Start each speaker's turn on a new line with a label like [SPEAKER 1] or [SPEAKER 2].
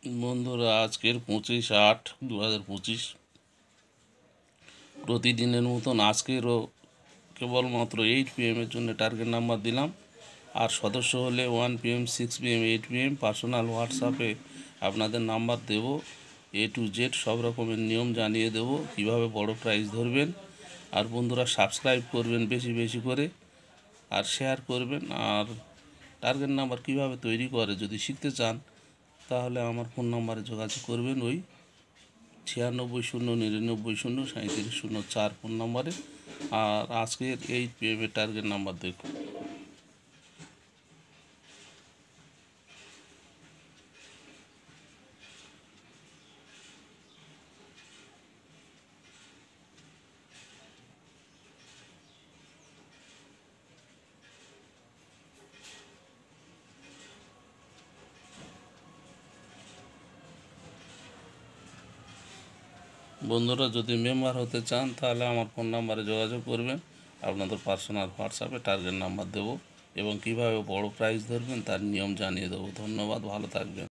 [SPEAKER 1] বন্ধুরা, আজকের 25/8/2025 প্রতিদিনের মতন আজকেরও কেবলমাত্র 8 PM এর জন্য টার্গেট নাম্বার দিলাম। আর সদস্য হলে 1 PM, 6 PM, 8 PM পার্সোনাল হোয়াটসঅ্যাপে আপনাদের নাম্বার দেব। A to Z সব রকমের নিয়ম জানিয়ে দেব, কিভাবে বড় প্রাইজ ধরবেন। আর বন্ধুরা, সাবস্ক্রাইব করবেন বেশি বেশি করে, আর শেয়ার করবেন। আর টার্গেট নাম্বার কিভাবে তৈরি করে যদি শিখতে চান, তাহলে আমার ফোন নাম্বারে যোগাযোগ করবেন, ওই 960999373004 ফোন নাম্বারে। আর আজকের 8 PM এর টার্গেট নাম্বার দেখুন। বন্ধুরা, যদি মেম্বার হতে চান তাহলে আমার ফোন নাম্বারে যোগাযোগ করবেন। আপনাদের পার্সোনাল হোয়াটসঅ্যাপে টার্গেট নাম্বার দেবো এবং কিভাবে বড় প্রাইজ ধরবেন তার নিয়ম জানিয়ে দেবো। ধন্যবাদ, ভালো থাকবেন।